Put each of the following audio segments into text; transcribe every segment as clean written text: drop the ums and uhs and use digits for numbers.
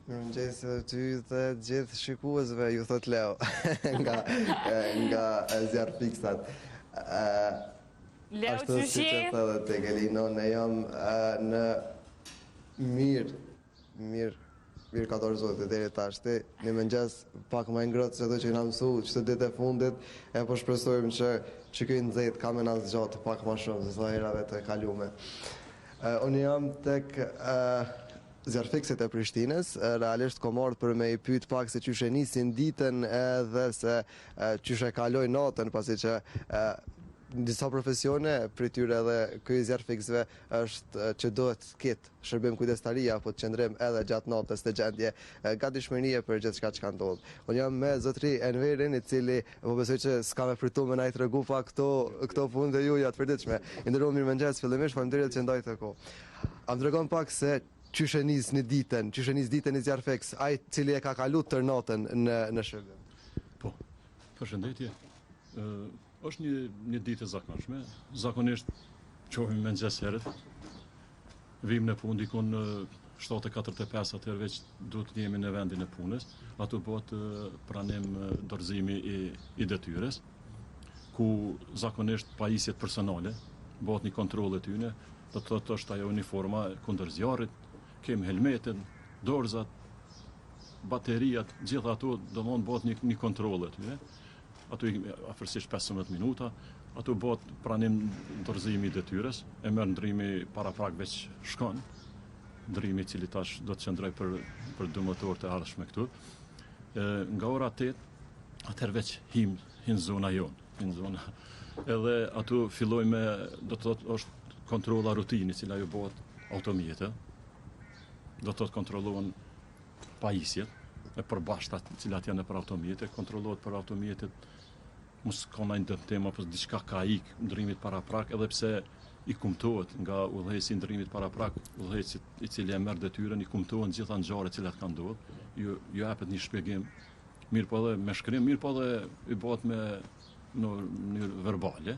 Mirëmëngjes edhe ty dhe gjithë shikuesve, ju thot Leo nga zjarë fiksat. Leo Ashtu si që thëdhe të Gelino, ne jam në mirë ka dorë zote deri tashti. Një mëngjes pak më ngrohtë se do që na mësu çdo ditë e fundit, e po shpresojmë që ky nxehtë ka më nas gjatë pak më shumë se sa herave të kaluara. Unë jam tek zjarfikset e Prishtinës, realisht kom ardhur për me I pyet pak se qysh e nisin ditën edhe se qysh e kaloj natën, pasi që në disa profesione, për tyre edhe ky zjarfiksve është që duhet të ketë shërbim kujdestaria apo të qëndrim edhe gjatë natës të gjendje gatishmërie për gjithçka që ndodh. Unë jam me zotri Enverin, I cili po besoj që s'ka me pritur me na I tregu pa këto punë të juaja të përditshme. I nderuar mirëmëngjes fillimisht, faleminderit që ndajtë të kohë. A më tregon pak se qysh e nis në ditën, qysh e nis ditën I zjarfiks, ai cili e ka kalu tër natën në shërbim. Po, përshëndetje. Është një ditë e zakonshme. Zakonisht qohim me mëngjes herët. Vim në punë dikun 7:45 atëherë veç duhet të jemi në vendin e punës. Ato bëhet pranim dorëzimi I detyres, ku zakonisht pajisjet personale, bëhet një kontroll e tyne, do të thotë është ajo uniforma kundër zjarrit, kemi helmetin, dorzat, bateriat, gjitha ato domon bëhet një kontroll e tyne. Ato afërsisht 15 minuta, ato bëhet pranim dorëzimi I detyres, e merr ndrimi para prak veç shkon, ndrimi I cili tash do të qëndroj për 2 motor të ardhshme këtu. Nga ora 8, atëherë veç hin zona jonë, edhe ato filloj me, do të thotë është kontrolla rutini, cila ju bëhet automjete, do të thotë kontrollohen pajisjet, e përbashkëta cilat janë për automjete, kontrollohet për automjetet, mos ka ndonjë dëmtim apo diçka ka ik ndrimit para prak, edhe pse I kumtohet nga udhëheci I ndrimit para prak, udhëheci I cili e merr detyrën, I kumtohen gjitha ngjarjet që kanë ndodhur, ju japet një shpjegim, mirë po edhe me shkrim, mirë po edhe I bëhet me në mënyrë verbale.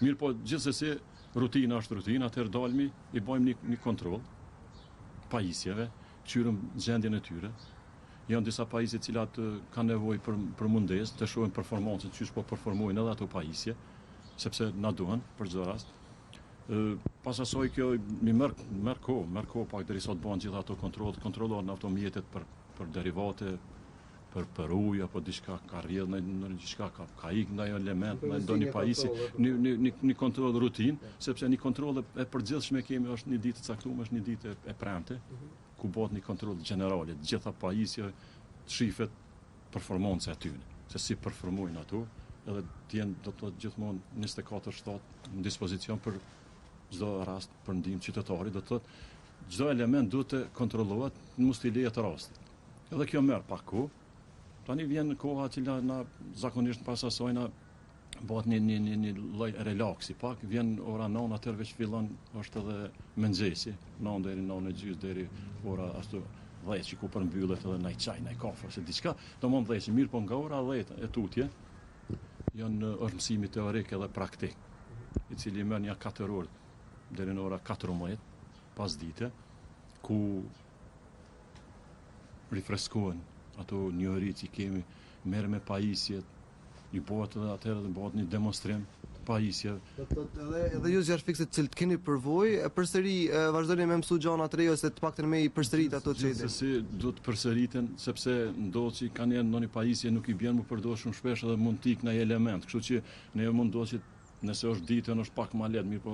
Mirë po gjithsesi rutina është rutinë, atëherë dalmi, I bëjmë një kontroll pajisjeve, qyrëm gjendjen e tyre. Janë disa pajisje të cilat kanë nevojë për mungesë, të shohin performancën, çish po performojnë edhe ato pajisje, sepse na duhen për çdo rast. Pas asaj kjo mi merr kohë pak derisa të bëhen gjitha ato kontrollohen automjetet për derivate, për ujë apo diçka ka rrjedh në diçka ka ik ndaj element, ndonjë pajisje, një kontroll rutinë, sepse një kontroll e përgjithshme kemi është një ditë e caktuar, është një ditë e premte, ku bëhet një kontroll gjenerale, gjitha pajisje, shifet performanca e tyre, se si performojnë ato, edhe të jenë do të thotë gjithmonë 24/7 në dispozicion për çdo rast për ndihmë qytetarit, do të thotë çdo element duhet të kontrollohet, mos t'i lejet rastit. Edhe kjo merr pak kohë. Tani vjen koha që na zakonisht pas asaj na bëhet një lloj relaksi pak, vjen ora 9 atëherë veç fillon është edhe mëngjesi, 9 deri 9:30 deri ora ashtu 10 ku përmbyllet edhe ndaj çaj, ndaj kafe ose diçka, domon 10, mirë po nga ora 10 e tutje janë është mësimi teorik edhe praktik, I cili merr një 4 orë deri në ora 14 pas dite, ku rifreskohen ato njohuri që kemi, merr me pajisjet, I bëhet edhe atëherë bëhet një demonstrim pajisjeve. Edhe ju zjarfikset që keni përvojë, përsëri vazhdoni me mësu gjëra të reja ose të paktën me I përsërit ato që se do të përsëriten, sepse ndodh që kanë ndonjë pajisje nuk I bën më përdor shumë shpesh edhe mund të ikë në element, kështu që ne mund do që nëse është ditën është pak më lehtë, mirë po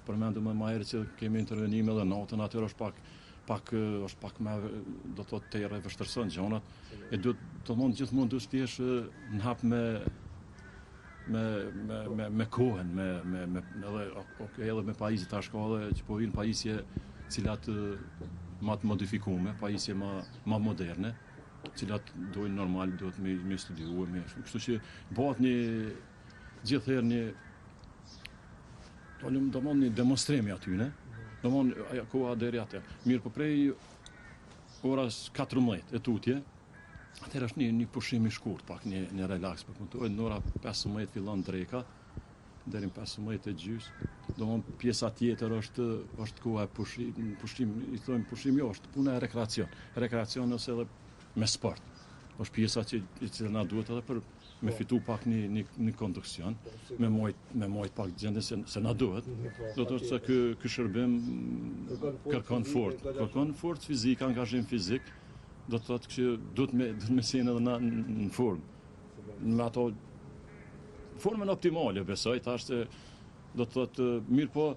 përmendëm më herët që kemi intervenim edhe natën, atëherë është pak më do të thotë të vështirëson gjonat, e duhet të mund gjithmonë duhet të jesh në hap me kohën, edhe me pajisje tash ka edhe që po vinë pajisje cilat më të modifikume, pajisje më moderne, cilat duhen normal duhet me studiuar me ashtu. Kështu që bëhet gjithherë një demonstrimi aty, ne? Domon koha deri atë. Mirë po prej oras 14 e tutje, atëherë është një pushim I shkurt, pak një relaks për punëtojnë, në ora 15 fillon dreka, deri në 15:30. Domthonë pjesa tjetër është koha e pushim, i thojmë pushim jo, është puna e rekreacion ose edhe me sport. Është pjesa që na duhet edhe për me fitu pak një konduksion, me mojt pak gjendje se na duhet. Do të thotë se ky shërbim kërkon fort fizik, angazhim fizik, do të thotë që duhet me qenë edhe na në formë. Me ato formën optimale, besoj, tash se do të thotë mirë, po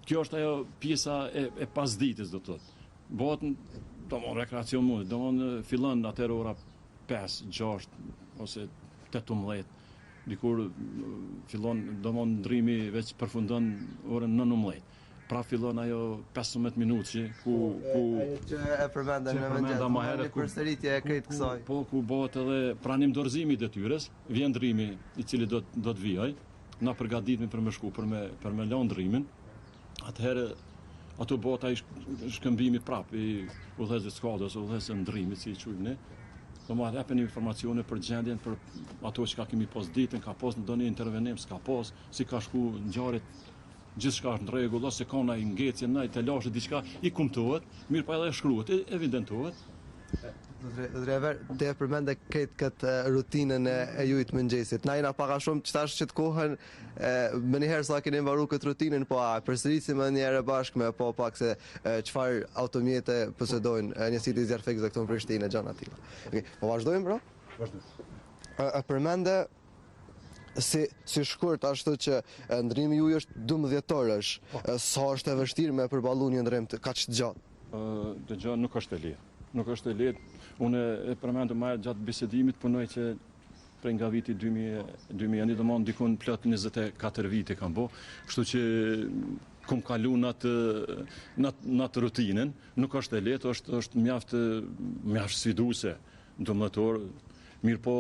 kjo është ajo pjesa e pasdites, do të thotë. Bëhet domon rekreacion mund, domon fillon atëherë ora 5, 6 ose 18, dikur fillon domon ndrimi veç përfundon orën 19. Pra fillon ajo 15 minutë ku që e përmenda në mëngjes, përsëritje e krejt kësaj. Po ku bëhet edhe pranim dorëzimi i detyrës, vjen ndrimi i cili do të vijë, na përgatitemi për me shku, për me lënë ndrimin. Atëherë ato bëhet ai shkëmbimi prap i udhëzës skuadrës, udhëzës ndrimit, si i quajmë ne. Do më arrepen informacione për gjendjen, për ato që ka kemi pos ditën, ka pos në do një intervenim, s'ka pos, si ka shku në gjarit, gjithë shka është në regull, ose ka na i ngecje, na i telashe, diçka, i kumtohet, mirë pa edhe shkruhet, evidentohet. Drever, të e përmende këtë rutinën e jujtë mëngjesit. Na jena paka shumë që tash që të kohën, më njëherë sa keni mbaru këtë rutinën, po përsërisim edhe njëherë bashkë me po pak se qëfar automjete posedojnë njësit i Zjarfex dhe këto në Prishtinë e gjana tila. Po vazhdojmë, bro? Vazhdojmë. Përmende si shkurt ashtu që ndrimi juj është 12 orësh, sa është e vështirë me përballu një ndrim kaq të gjatë? Dëgjoj, nuk është e lehtë. Nuk është e lehtë. Unë e përmendëm më gjatë bisedimit, punoj që prej nga viti 2001, domon dikon plot 24 vite kam bo, kështu që kum kalu në atë rutinën, nuk është e lehtë, është mjaft sfiduese, 12 orë, mirë po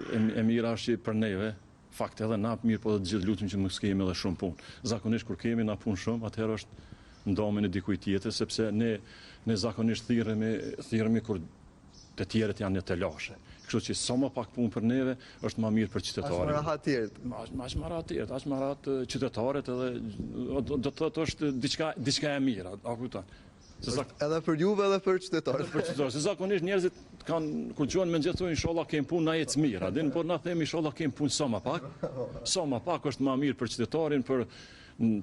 e mira është që për neve, fakt edhe na mirë po dhe gjithë lutim që mos kemi edhe shumë punë. Zakonisht kur kemi na punë shumë, atëherë është ndomen e dikuj tjetër, sepse ne zakonisht thirremi kur të tjerët janë në telashe. Kështu që sa më pak punë për neve është më mirë për qytetarët. Aq më rahat tjerët. Aq më rahat qytetarët edhe do të thotë është diçka e mirë, a kupton? Edhe për juve edhe për qytetarët. Se zakonisht njerëzit kanë kur gjuan mëngjes thonë inshallah kem punë na ecë mirë, din, por na themi inshallah kem punë sa më pak. Sa më pak është më mirë për qytetarin,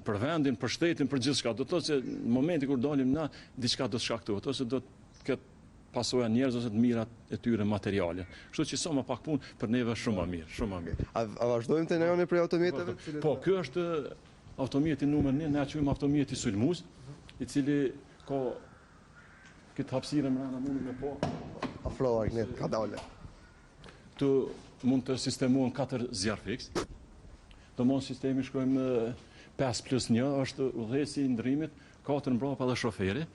për vendin, për shtetin, për gjithçka. Do të thotë se në momentin kur dalim na diçka do të shkaktohet ose do të ketë pasoja njerëz ose të mirat e tyre materiale. Kështu që sa më pak punë për neve shumë më mirë, shumë më mirë. A vazhdojmë të nejoni për automjeteve? Po, ky është automjeti numër 1, ne quajmë automjeti sulmues, i cili ka këtë hapësirë mbrana mundi me po afroar ne ka dalë. Tu mund të sistemohen 4 Zjarfex. Domon sistemi shkojmë 5+1 është udhëheci i ndrimit, 4 mbrapa dhe shoferi.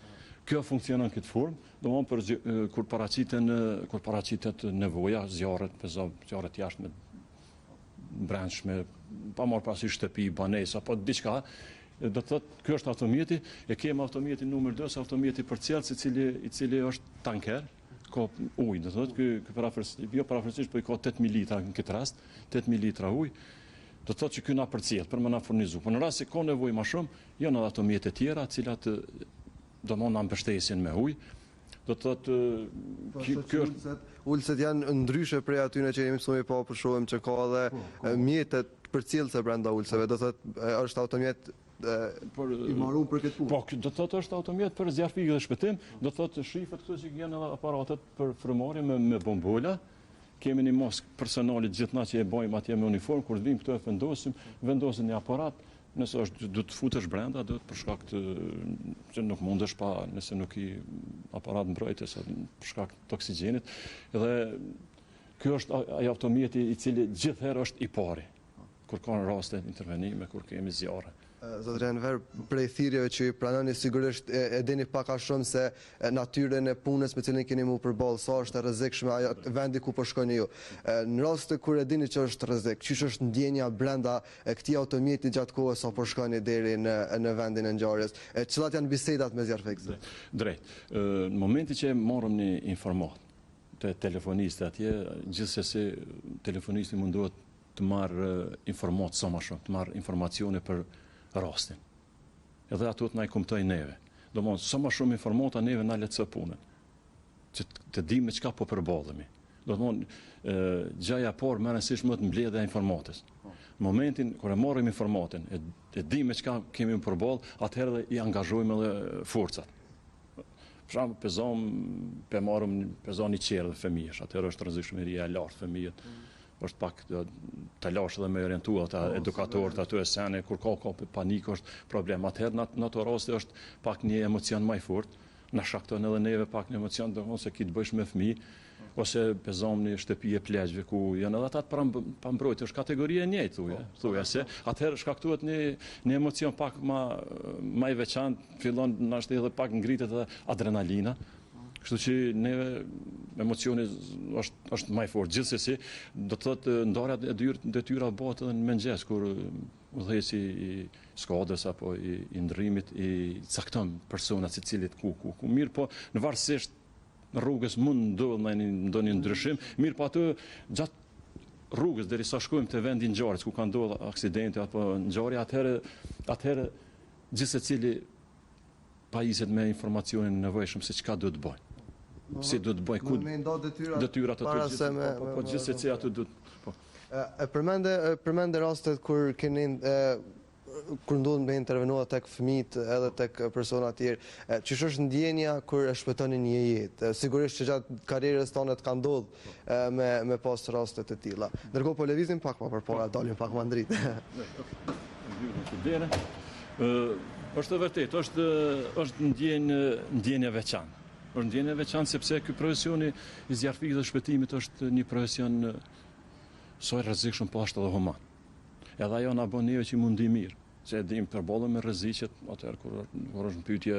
Kjo funksionon këtë formë, domon për kur paraqitet nevoja, zjarret jashtme, brendshme, pa marrë parasysh shtëpi, banesa, apo diçka, do të thotë ky është automjeti, e kemi automjetin numër 2, automjeti për cellës i cili është tanker, ka ujë, do të thotë ky parafërsisht po i ka 8000 litra në këtë rast, 8000 litra ujë. Do të thotë që ky na përcjell për më na furnizu. Por në rast se ka nevojë më shumë, janë edhe automjete tjera, të cilat domon na mbështesin me ujë. Do të thotë ky është ulset janë ndryshe prej atyre që jemi mësuar po shohim që ka edhe mjetet përcjellse brenda ulseve. Do thotë është automjet i marrur për këtë punë. Po, do të thotë është automjet për zjarfik dhe shpëtim, do të thotë shifet këto që janë edhe aparatet për frymëmarrje me bombola. Kemi një mosk personalit gjithna që e bojmë atje me uniform, kur vim këto e vendosim një aparat, nëse është du të futesh brenda, do të për shkak të që nuk mundesh pa nëse nuk i aparat mbrojtjes për shkak të oksigjenit. Dhe ky është ai automjeti i cili gjithherë është i pari kur kanë raste intervenime, kur kemi zjarre. Zotëri Enver, prej thirrjeve që i pranoni sigurisht e dini pak a shumë se natyrën e punës me cilën keni mu përballë, sa është e rrezikshme vendi ku po shkoni ju. Në rast kur e dini që është rrezik, çish është ndjenja brenda këtij automjeti gjatë kohës sa po shkoni deri në vendin e ngjarjes? Cilat janë bisedat me Zjarfex? Drejt. Në momentin që morëm një informat të telefonistë atje, gjithsesi telefonisti mundohet të marrë informatë sa më shumë, të marrë informacione për rastin. Edhe ato të na i kumtoj neve. Domthonjë, sa më shumë informata neve na lehtësoj punën. Që të dimë me çka po përballemi. Domthonjë, gjaja e parë më e rëndësishme është mbledhja e informatës. Në momentin kur e marrim informatin, e dimë me çka kemi përballë, atëherë i angazhojmë edhe forcat. Për shembull, pe marrim një qerë dhe fëmijësh, atëherë është rrezikshmëria e lartë fëmijët. Është pak të lash dhe me orientua ata edukatorët aty e sene, kur ka panik është problem. Atëherë në ato raste është pak një emocion më i fortë, na shkakton edhe neve pak një emocion, domthonjë se ki të bësh me fëmijë, ose bezom një shtëpi e plegjve ku janë edhe ata të pambrojtë, është kategoria e njëjtë thuja se atëherë shkaktohet një emocion pak më i veçantë, fillon nashtë edhe pak ngritet edhe adrenalina. Kështu që neve emocioni është më i fortë. Gjithsesi, do të thotë ndarja e detyra bëhet edhe në mëngjes kur udhëheci i skadës apo i ndrrimit i cakton personat secilit ku mirë, po në varësisht në rrugës mund ndonjë ndryshim, mirë po atë gjatë rrugës derisa shkojmë te vendi i ngjarjes ku ka ndodhur aksidenti apo ngjarje, atëherë gjithsecili pajiset me informacionin e nevojshëm se çka duhet bëj. Si duhet bëj ku detyrat aty gjithë, po gjithsesi aty duhet. E përmende rastet kur kur ndodhen me intervenua tek fëmijët edhe tek persona të tjerë. Çish është ndjenja kur e shpëtoni një jetë? Sigurisht që gjatë karrierës tonë të ka ndodhur me pas raste të tilla. Ndërkohë po lëvizim pak më përpara, dalim pak më ndritë. Është vërtet, është ndjenja veçantë. Është ndjenja veçantë sepse ky profesioni i zjarfikut dhe shpëtimit është një profesion sa i rrezikshëm po ashtu edhe human. Edhe ajo na bën neve që mundi mirë, se dim përballem me rreziqet, atëherë kur është pyetje,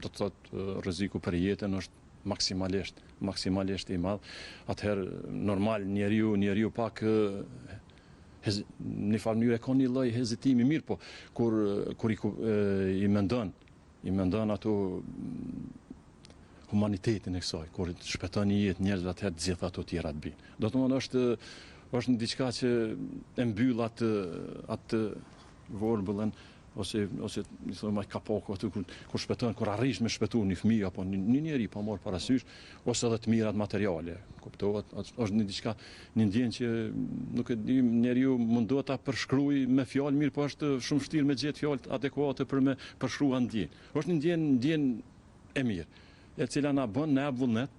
do të thotë rreziku për jetën është maksimalisht i madh. Atëherë normal njeriu pak në farë mënyrë ka një lloj hezitimi mirë, po kur i mendon ato humanitetin e kësaj, kur shpëton një jetë njerëzve, atëherë të gjitha ato tjera të bijnë. Do të thonë është një diçka që e mbyll atë vorbullën ose i thonë më kapoko aty kur shpëton, kur arrish me shpëtu një fëmijë apo një njeri pa marrë parasysh, ose edhe të mirat materiale. Kuptohet, është një diçka, një ndjenjë që nuk e di, njeriu mundohet ta përshkruaj me fjalë mirë, po është shumë vështirë me gjetë fjalë adekuate për me përshkruar ndjenjë. Është një ndjenjë e mirë, e cila na bën në vullnet,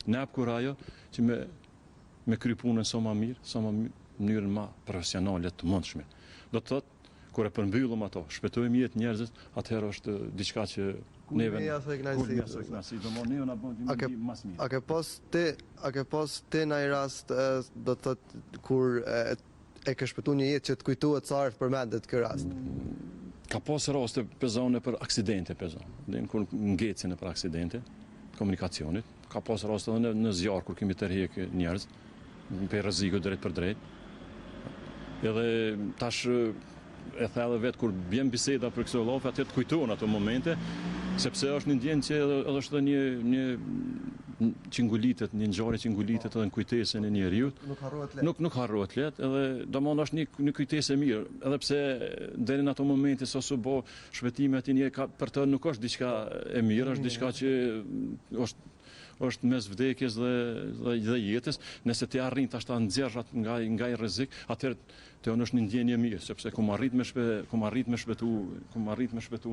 në kurajo që me kry punën sa më mirë, sa më mënyrën më profesionale të mundshme. Do të thotë, kur e përmbyllëm ato, shpëtojmë jetë njerëzit, atëherë është diçka që neve do na bën më mirë. A ke pas ti në një rast, do të thotë, kur e ke shpëtuar një jetë që të kujtohet sa herë përmendet ky rast? Ka pas raste pezone për aksidente, kur ngecin për aksidente, komunikacionit. Ka pas raste edhe në zjarr kur kemi tërheq njerëz, për rreziku drejt për drejt. Edhe tash e the edhe vetë kur bjen biseda për këto lloje, atë të kujtohen ato momente, sepse është një ndjenjë që edhe është një që ngulitet, një ngjarje që ngulitet edhe në kujtesën e njeriu. Nuk harrohet lehtë, edhe domosdoshmë është një kujtesë e mirë, edhe pse deri në ato momente sa su bë shpëtimi aty për të nuk është diçka e mirë, është diçka që është mes vdekjes dhe jetës. Nëse ti arrin tash ta nxjerrsh nga i rrezik, atëherë te është një ndjenjë e mirë, sepse ku arrit me shpëtu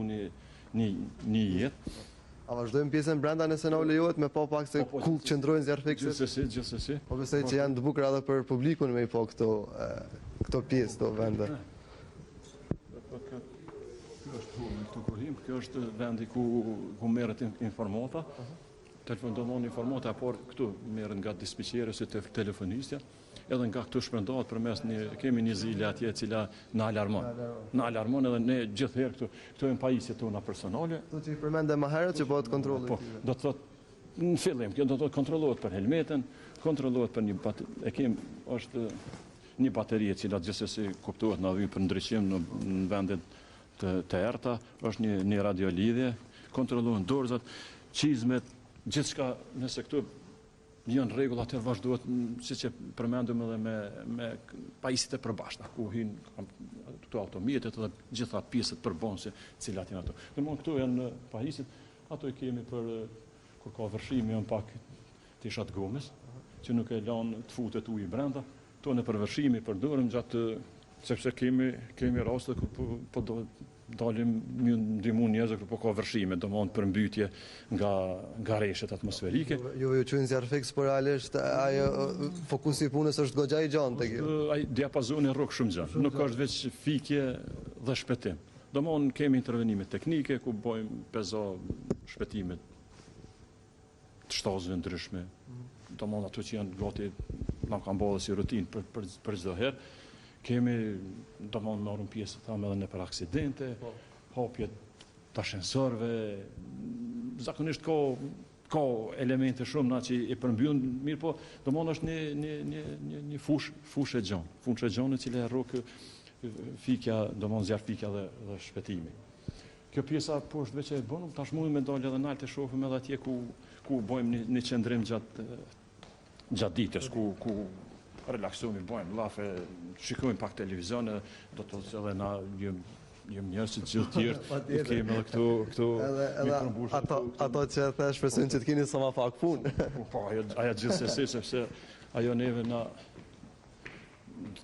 një jetë. A vazhdojmë pjesën brenda nëse na u lejohet me pa pak se ku qëndrojnë zjarfikësit? Gjithsesi. Po besoj që janë të bukura edhe për publikun me i po këto pjesë, këto vende. Kjo është vendi ku merret informata. Telefonon informata, por këtu merren nga dispečeri ose telefonistja, edhe nga këtu shpërndahet përmes kemi një zile atje e cila na alarmon. Na alarmon edhe ne gjithherë këtu janë pajisjet tona personale. Këtu që i përmende më herët që bëhet kontrolli. Po, do të thotë në fillim, kjo do të thotë kontrollohet për helmeten, kontrollohet për është një bateri e cila gjithsesi kuptohet na vjen për ndriçim në vendet të errta, është një radiolidhje, kontrollohen dorëzat, çizmet, gjithçka, nëse këtu janë rregull, atëherë vazhdohet, siç e përmendëm edhe me pajisjet e përbashkëta, ku hin këto automjetet dhe gjitha pjesët përbonëse, cilat janë ato. Domthonë këto janë pajisjet, ato i kemi për kur ka vërshimi janë pak tishat gomës, që nuk e lanë të futet ujë brenda. To në përvërshimi përdorim gjatë, sepse kemi raste ku po dalim ndihmu njerëz kur po ka vërshime, domthonë për mbytje nga rreshet atmosferike. Ju quajnë zjarr fiks, por realisht ajo fokusi i punës është goxha i gjatë tek ju. Ai diapazoni rrok shumë gjatë, nuk është veç fikje dhe shpëtim. Domthonë kemi intervenime teknike ku bëjmë pezo shpëtime të shtazëve ndryshme. Domthonë ato që janë gati na kanë bërë si rutinë për çdo herë. Kemi, domthonë marrim pjesë thamë edhe në për aksidente, hapje të ashensorëve, zakonisht ka elemente shumë na që i përmbyllin, mirë po, domthonë është një fushë e gjanë, fushë e gjanë e cila e rrok fikja, domthonë zjarr fikja dhe shpëtimi. Kjo pjesa poshtë veç e bën, tash mund me dalë edhe nalt e shohim edhe atje ku bëjmë një qendrim gjatë ditës, ku relaksohemi, bëjmë llafe, shikojmë pak televizion, do të thotë edhe na jem njerëz që gjithë tjerë, kemi edhe këtu ato që thash shpresojnë që të keni sa më pak punë. Po, ajo gjithsesi, sepse ajo neve na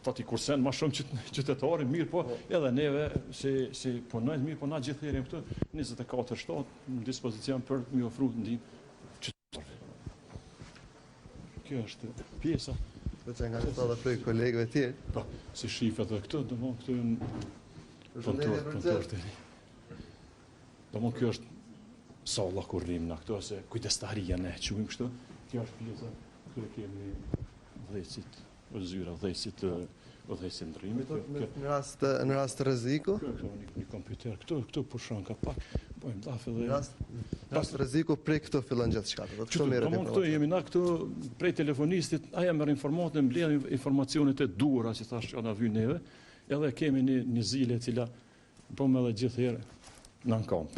tati kursen ma shumë qytetari, mirë po, edhe neve si punojnë, mirë po na gjithë jerim këtu 24/7 në dispozicion për mi ofru ndihmë qytetarëve. Kjo është pjesa. Që nga këto dhe prej kolegëve tjerë. Po, si shifet dhe këto, domthonë këto janë punëtor të ri. Domthonë kjo është salla kur rrim na këto, se kujdestaria ne quajmë kështu. Kjo është pjesa, këtu kemi dhecit, zyra dhecit ndrimit. Në rast të rreziku? Kjo një kompjuter, këtu pushon ka pak, bëjmë llafe dhe... Në rast të rreziku prej këto fillon gjithçka. Këtu jemi na këtu prej telefonistit, aja merr informacion, mbledh informacionet e duhura që thash na vjen neve, edhe kemi një zile e cila bëmë edhe gjithherë na kam.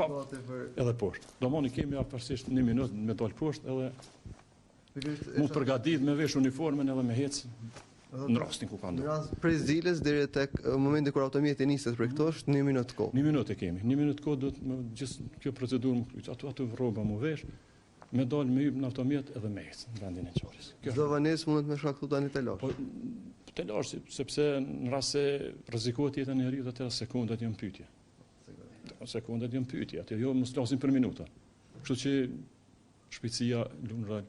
Edhe poshtë. Domoni kemi afërsisht 1 minutë me dal poshtë edhe mund përgatit me vesh uniformen edhe me hec në rastin ku ka ndodhur. Në rast prej ziles deri tek momenti kur automjeti niset për këto është 1 minutë kohë. 1 minutë e kemi. 1 minutë kohë do të gjithë kjo procedurë ato rroba mu vesh, me dal me hyb në automjet edhe me ec në vendin e çorës. Çdo vanesë mund të më shkaktojë tani të lash. Po të lash sepse në rast se rrezikohet jeta e njeriu atë sekondat janë pyetje. Sekondat janë pyetje, atë jo mos lasin për minuta. Kështu që shpejtësia luan rol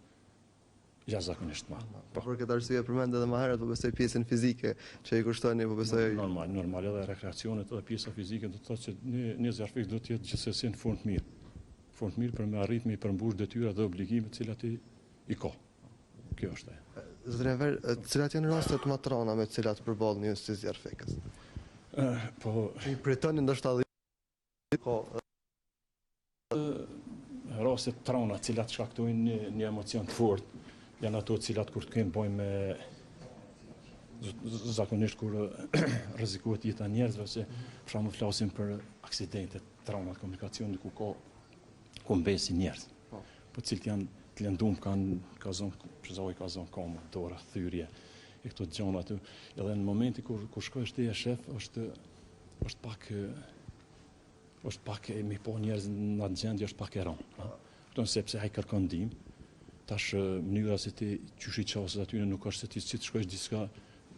jashtëzakonisht madh. Po për këtë arsye përmend edhe më herët, po besoj pjesën fizike që i kushtoni, po besoj normal edhe rekreacionet edhe pjesa fizike do të thotë që një zjarfik do të jetë gjithsesi në fund mirë. Fund mirë për me arrit me i përmbush detyrat dhe obligimet të cilat i ka. Kjo është ajo. Zërever, cilat janë rastet më të rënda me të cilat përballeni ju si zjarfikës? Po i pritoni ndoshta rastet të rënda të cilat shkaktojnë një emocion të fortë. Janë ato të cilat kur të kemi bojmë me zakonisht kur rrezikohet jeta njerëzve, se për shembull flasim për aksidente, trauma të komunikacionit ku mbesin njerëz. Po të cilët janë të lëndum ka zonë koma, dora, thyrje e këto gjëra aty. Edhe në momentin kur shkohesh ti e shef është pak mi po njerëz në atë gjendje është pak e rëndë. Kupton sepse ai kërkon ndihmë. Tash mënyra se ti qysh i qasës aty nuk është se ti si të shkojsh diçka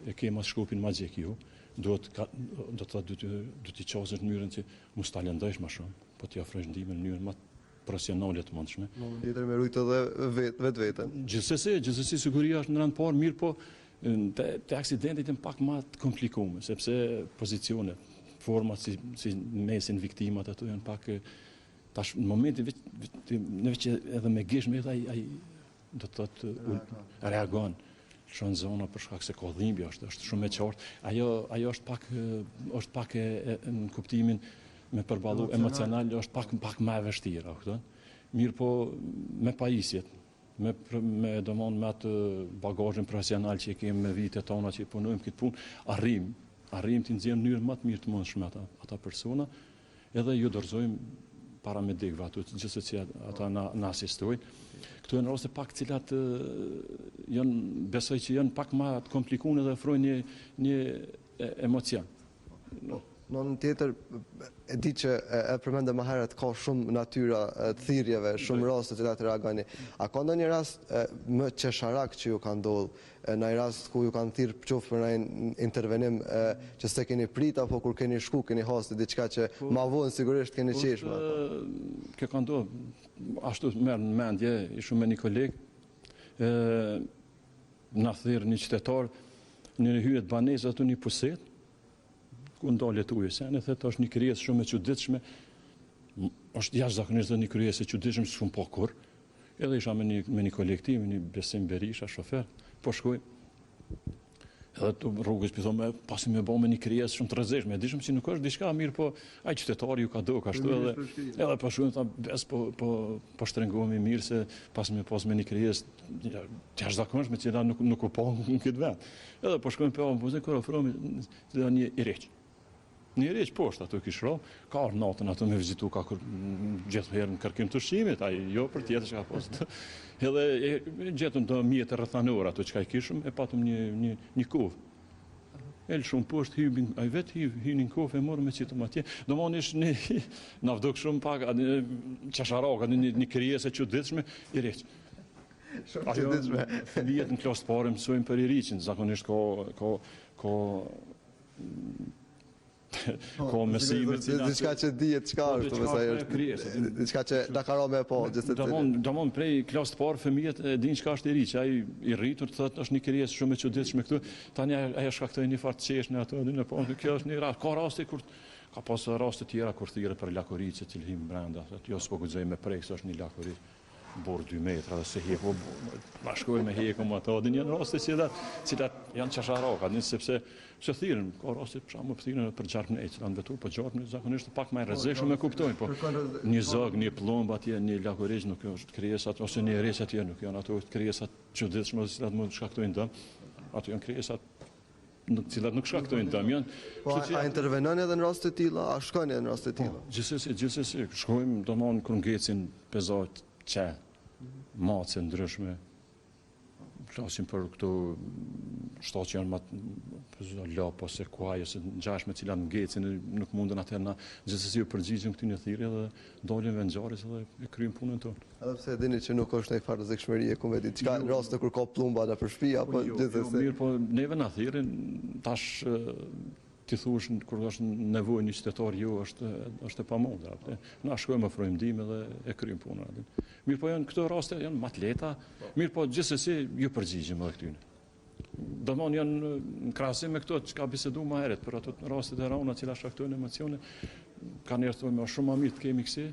e ke mas shkopin magjik ju. Do të qasësh në mënyrën që mos ta lëndosh më shumë, po ti ofrosh ndihmën në mënyrën më profesionale të mundshme. Tjetër me rujt edhe vetveten. Gjithsesi siguria është në rand parë, mirë po te aksidenti janë pak më të komplikuar, sepse pozicionet, format si mesin viktimat ato janë pak tash në momentin veç edhe me gishme ai do të thotë reagon shon zona për shkak se ka dhimbje është shumë e qartë. Ajo është pak në kuptimin me përballu emocional është pak më e vështirë, kupton? Mirë po me pajisjet, me domon me atë bagazhin profesional që kemi me vitet tona që punojmë këtë punë, arrim të nxjerrim në mënyrë më të mirë të mundshme ata persona, edhe ju dorëzojmë paramedikëve ato, gjithsesi ata na asistojnë. Këto janë raste pak cilat besoj që janë pak më të komplikuar dhe ofrojnë një emocion. Në në tjetër, e di që e përmende më herët ka shumë natyra të thirrjeve, shumë raste të cilat reagoni. A ka ndonjë rast më qesharak që ju ka ndodhur, në një rast ku ju kanë thirrë qoftë për një intervenim që s'e keni prit apo kur keni shku, keni hasë diçka që ma vonë sigurisht keni qeshme? Kjo ka ndodhur, ashtu merr në mendje, ishim me një koleg, na thirr një qytetar në hyjet banesë aty një puset, ku ndalet ujë, se në thetë është një krijesë shumë e çuditshme, është jashtëzakonisht një krijesë e çuditshme që s'kum pa kurr. Edhe isha me një kolektiv, me një Besim Berisha, shofer, po shkoj. Edhe të rrugës thonë, pasi me bë me një krijesë shumë të rrezikshme, e dishëm që nuk është diçka mirë, po ai qytetari ju ka do kështu edhe po shkojmë tha bes po shtrëngohemi mirë se pas me një krijesë jashtëzakonishme që nuk u pa në këtë vend. Edhe po shkojmë pe muzikë kur ofrohemi një iriq. Një iriq poshtë ato kish rroh, ka ardhur natën ato me vizitu ka gjithë herë në kërkim të ushqimit, ai jo për tjetër çka poshtë. Edhe gjetëm të mjetë rrethanore ato çka i kishëm, e patëm një kufë. El shumë poshtë hybin, ai vetë hynin kufë e morëm me citëm atje. Domthonë ish na vduk shumë pak çasharaka, një krijesë e çuditshme, iriq. Shumë çuditshme. Fëmijët në klasë të parë mësojnë për iriqin, zakonisht ka mesime diçka që dihet çka është, diçka që na ka rënë po, domon prej klasë të parë fëmijët e dinë çka është iriq, ai i rritur thotë është një krijesë shumë e çuditshme këtu, tani ai shkaktoi një fart qeshnë ato në po, kjo është një rast, ka raste kur ka pas raste të tjera kur thirret për lakuriçe që him brenda, thotë jo s'po guxoj me prek, është një lakuriç borë 2 metra dhe se heku, ma shkoj me heku më ato, dhe një raste cilat janë qasharaka, sepse se thirën, ka raste më thirën për gjarpnej, që kanë vetur, po gjarpnej zakonisht pak ma e rrezikshëm me kuptojnë, po një zog, një plomb atje, një lakuriç nuk është krijesat, ose një iriq atje nuk janë ato krijesat çuditshme, cilat mund të shkaktojnë dëm, ato janë krijesat cilat nuk shkaktojnë dëm janë. Po a intervenoni edhe në raste të tilla, a shkoni në raste të tilla? Gjithsesi, shkojmë domthonë kur ngecin pezat që mace ndryshme, flasim për këto shtatë që janë më lop ose kuaj ose ngjashme të cilat ngecin, nuk mundën atë na gjithsesi u përgjigjem këtyn thirrje dhe dalim vendngjarjes dhe e kryejm punën tonë. Edhe pse e dini që nuk është ndonjë farë rrezikshmëri e kumeti, çka në raste kur ka plumba në shtëpi apo gjithsesi. Mirë, po neve na thirrin tash ti thuash kur është nevojë një qytetar ju është e pamundur. Na shkojmë ofrojmë ndihmë dhe e kryejm punën atë. Mirë, po janë këto raste janë më të lehta, mirë, po gjithsesi ju përgjigjem edhe këtyne. Domthonë janë në krahasim me këto çka biseduam më herët për ato rastet e rënda që shkaktojnë emocione, kanë thënë më shumë më mirë të kemi kësi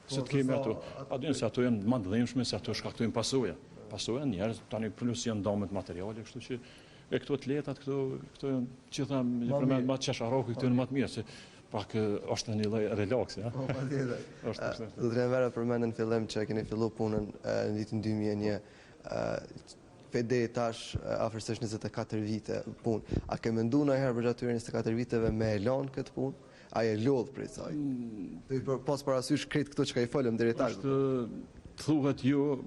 se të kemi ato. A dinë se ato janë më të dhimbshme se ato shkaktojnë pasoja. Pasoja njerëz tani plus janë dëmet materiale, kështu që e këto të lehtat, këto janë që thamë përmend më çesharoku këto janë më të mirë se pak është një lloj relaksi, ha. Po patjetër. Do të rënë përmendën në fillim që keni filluar punën në vitin 2001. PD tash afërsisht 24 vite punë. A ke menduar ndonjëherë për atyre 24 viteve me e lënë këtë punë? A e lodh prej saj? Do pas parasysh krejt këto që ka i folëm deri tash. Thuhet jo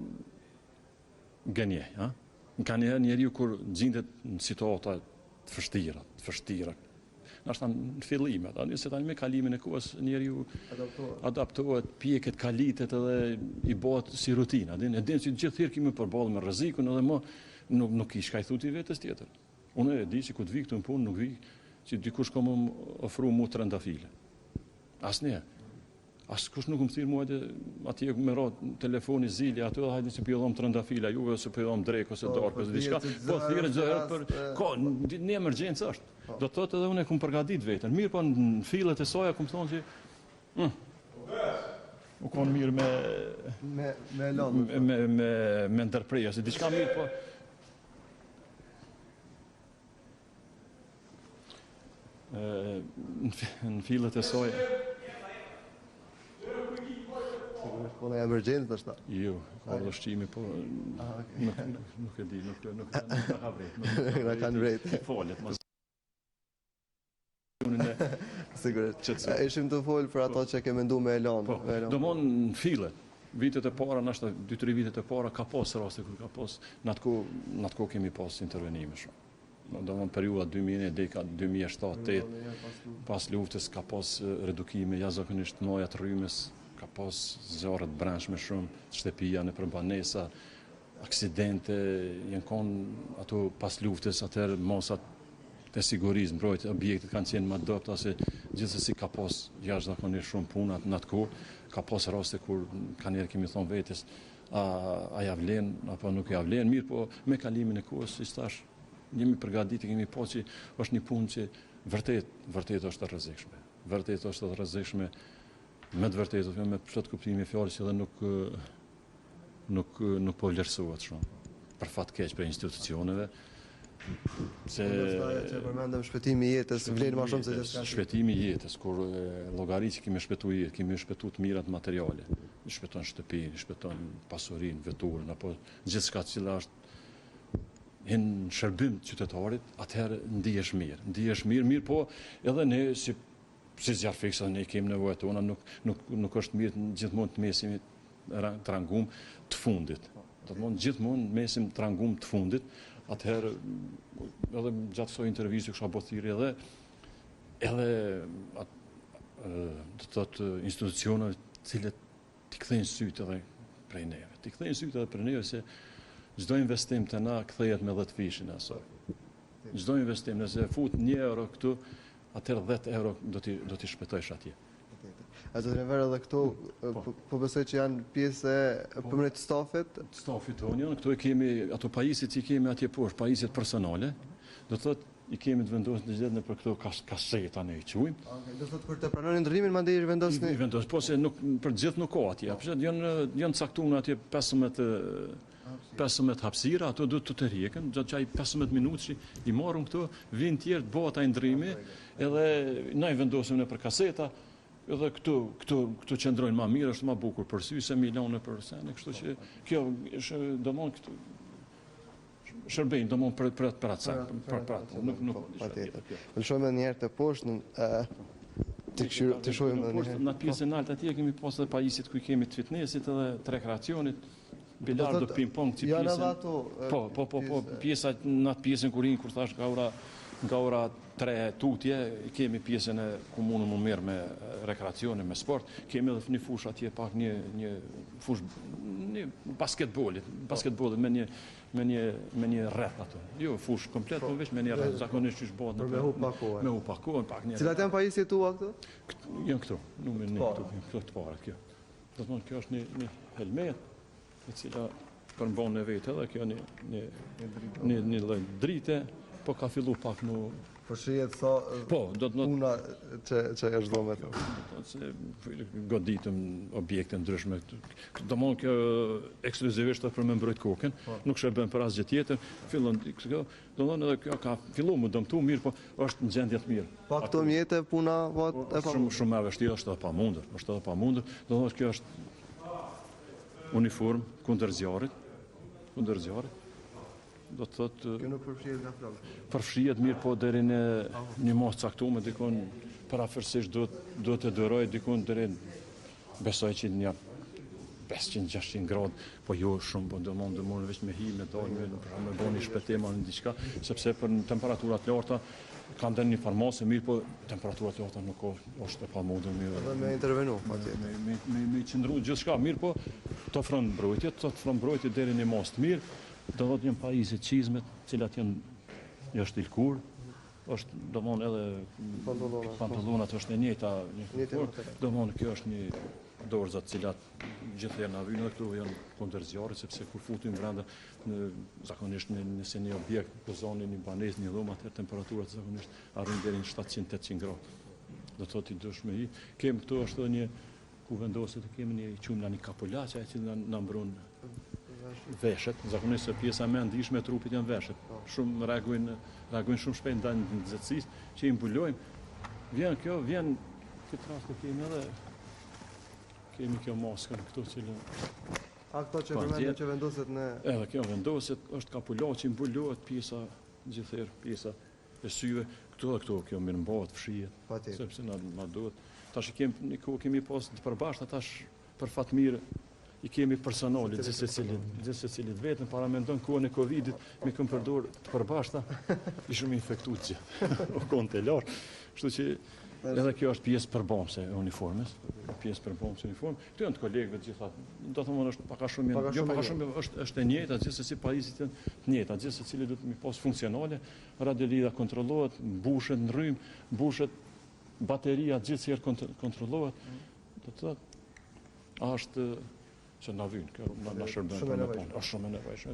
gënje, ha? Ka njeriu kur gjendet në situata të vështira. Nashta në fillim, se tani me kalimin e kohës njeriu adaptohet, pjeket, kalitet edhe i bëhet si rutinë. E din që gjithë herë kemi përballë me rrezikun edhe më nuk i shkaj thuti vetes tjetër. Unë e di që ku të vi këtu në punë nuk vi që dikush ka më ofru mu trëndafile. Asnjë. Askush nuk më thirr mua atje me telefoni zili aty dhe hajde që po jodhom trëndafila juve ose po jodhom drek ose darkë ose diçka. Po thirrën çdo herë për një emergjencë është. Do të thotë edhe unë kum përgatit veten. Mirë, po në fillet e soja kum thonë që u kon mirë me ndërprerje ose diçka mirë, po në fillet e soja Po në emergjencë është ta? Jo, ka ushqimi, po nuk e di, nuk ka vrejt. Nuk kanë vrejt. Folet, mas Sigurisht. Qetëso. Ishim të folë për ato që ke mendu me Elon. Po, domon në file, vitet e para, nashta 2-3 vitet e para, ka pas raste kur ka pas, në atë kohë kemi pas intervenime shumë. Domon periudha 2001 deri 2007-2008, pas luftës ka pas redukime jashtëzakonisht mëdha të rrymës, ka pas zjarre të brendshme shumë, shtëpia nëpër banesa, aksidente, janë konë ato pas luftës, atëherë mosat të sigurisë, mbrojtje, objektet kanë qenë më dobta se gjithsesi ka pas jashtëzakonisht shumë puna në atë kohë, ka pas raste kur kanë njerë kemi thonë vetes, a ja vlen apo nuk ja vlen, mirë po me kalimin e kohës, si thash, jemi përgatitur, kemi pa që është një punë që vërtet është e rrezikshme. Vërtet është e rrezikshme, me të vërtetë, me plot kuptimin e fjalës që edhe nuk po vlerësohet shumë. Për fat keq për institucioneve, se përmendëm shpëtimi i jetës, vlen më shumë se gjithçka. Shpëtimi i jetës, kur llogarit që kemi shpëtuar jetë, kemi shpëtuar të mirat materiale, shpëton shtëpinë, shpëton pasurinë, veturën apo gjithçka që është në shërbim të qytetarit, atëherë ndihesh mirë, po edhe ne si zjarr fiksa ne kemi nevojat tona, nuk është mirë gjithmonë të mesim të rangum të fundit. Do të thonë gjithmonë mesim të rangum të fundit, atëherë edhe gjatë kësaj interviste kisha bërë thirrje edhe do të thotë institucioneve të cilët t'i kthejnë sytë edhe prej neve, se çdo investim të na kthehet me 10 fishin asoj. Çdo investim, nëse fut 1 euro këtu, atëherë 10 euro do t'i shpëtojsh atje. A do të rëver edhe këtu, po besoj që janë pjesë e përmërit stafit? Stafit tonë, këtu e kemi ato pajisjet që i kemi atje poshtë, pajisjet personale, do të thotë i kemi të vendosur në gjithë në për këto kaseta ne i quajmë. Do të thotë kur të pranoni ndryrimin mandej i vendosni? I vendos, po se për gjithë nuk ka atje. Janë caktuar atje 15 hapësira, ato do të rjekën, gjatë çaj 15 minutë që i marrëm këto, vinë tjerë të bëhet ai ndryrimi, edhe na i vendosim në për kaseta, edhe këtu qëndrojnë më mirë, është më bukur për sy se milionë për sene, kështu që kjo është domon këtu shërbejnë domon për atë nuk patjetër. Në shohim edhe një herë të poshtën, të shohim edhe një herë. Në pjesën e lartë atje kemi pas edhe pajisjet ku kemi të fitnessit edhe të rekreacionit, bilardo, ping-pong, që janë edhe ato. Po, pjesa në atë pjesën kur thash nga ora 3 tutje, kemi pjesën e komunën më mirë me rekreacione, me sport, kemi edhe një fush atje pak një fush një basketbollit me një rreth ato. Jo fush komplet, po veç me një rreth, zakonisht që bëhet me hupakohen. Me hupakohen pak një. Cilat janë pajisjet tua këtu? Janë këtu, numrin 1 këtu, këto të para kjo. Do të thonë kjo është një helmet e cila përmban në vetë edhe kjo një lloj drite, po ka fillu pak në Përshrihet sa puna që është dhënë me të. Se goditëm objekte ndryshme. Domthon kjo ekskluzivisht për me mbrojt kokën, nuk shërben për asgjë tjetër. Fillon kjo, domthon edhe kjo ka filluar më dëmtu mirë, po është në gjendje të mirë. Pa këto mjete puna e shumë e vështirë, është edhe pamundur. Domthon kjo është uniform kundër zjarrit. Do të thotë kjo nuk përfshihet nga flokët. Përfshihet mirë, po deri në një mos caktuar, dikon parafërsisht do të duroj dikon deri besoj që një 500-600 gradë, po jo shumë, po domon vetëm me hi me dalë me bëni shpëtim anë diçka, sepse për temperaturat larta kanë dhënë një farmacë mirë, po temperaturat larta nuk është e pamundur mirë. Edhe me intervenu patjetër. Me qëndru gjithçka mirë, po të ofron mbrojtje deri në mos të mirë. Do të një pajisje çizmet, të cilat janë stilkur, është domon edhe pantallonat është e njëjta, domon kjo është një dorza të cilat gjithë na vynë këtu janë kundër zjarrit, sepse kur futim brenda zakonisht nëse një objekt pozoni një banesë, një dhomë, atë temperaturat zakonisht arrin deri në 700-800 gradë. Do të thotë dush me hi. Kem këtu është edhe një ku vendoset kemi një qumë një kapulaçe që na mbron veshët, zakonisht se pjesa më e ndihshme e trupit janë veshët. Shumë reagojnë shumë shpejt ndaj nxehtësisë që i mbulojmë. Vjen këtë rast kemi kjo maskën këtu që këto që përmendëm që vendoset në edhe kjo vendoset është kapulaçi, mbulohet pjesa gjithëherë, pjesa e syve. Këto kjo mirë mbahet, fshihet. Patjetër. Sepse na duhet. Tash një kohë kemi pas të përbashkëta tash për fat mirë i kemi personale, gjithë secilit vetën para mendon kohën e Covidit, me këm përdor të përbashkëta, ishëm infektuar gjithë. O konë të lartë. Kështu që edhe kjo është pjesë përbamëse e uniformës, pjesë përbamëse e uniformës. Këto janë të kolegëve të gjitha. Do të thonë është pak a shumë është e njëjta, gjithsesi pajisjet janë të njëjta, gjithsesi duhet të pas funksionale, radiolida kontrollohet, mbushet në rrymë, mbushet bateria gjithsesi kontrollohet. Do të thotë është që na vyn, kjo na shërben për me punë. Është shumë e nevojshme.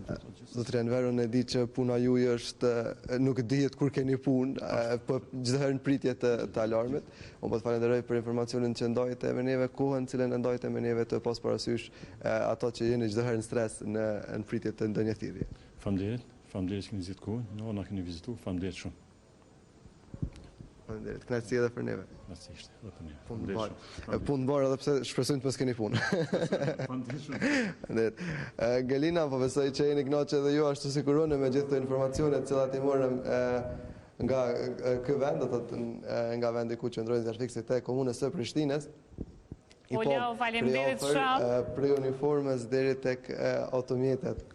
Zotëri Enver, unë e di që puna juaj është nuk dihet kur keni punë, po çdo herë në pritje të alarmit. Unë po të falenderoj për informacionin që ndajte me neve, kohën cilën e ndajte me neve të pas parasysh ato që jeni çdo herë në stres në pritje të ndonjë thirrje. Faleminderit që keni zgjedhur kohën, na keni vizituar, faleminderit shumë. Faleminderit. Kënaqësi edhe për neve. Nacisht, edhe për ne. Punë mbarë edhe pse shpresojmë të mos keni punë. Faleminderit. Galina, po besoj që jeni kënaqur edhe ju ashtu si kurone me gjithë këto informacione të cilat i morëm nga ky vend, do thotë nga vendi ku qëndrojnë zjarfiksit e komunës së Prishtinës. Faleminderit shumë. Prej uniformës deri tek automjetet.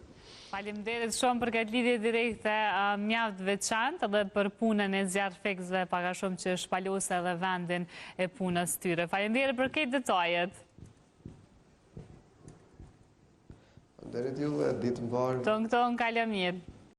Faleminderit shumë për këtë lidhje direkte mjaft veçantë edhe për punën e zjarfikësve, pak a shumë që shpalose edhe vendin e punës tyre. Faleminderit për këtë detajet. Faleminderit juve, ditë mbarë. Ton kalë mirë.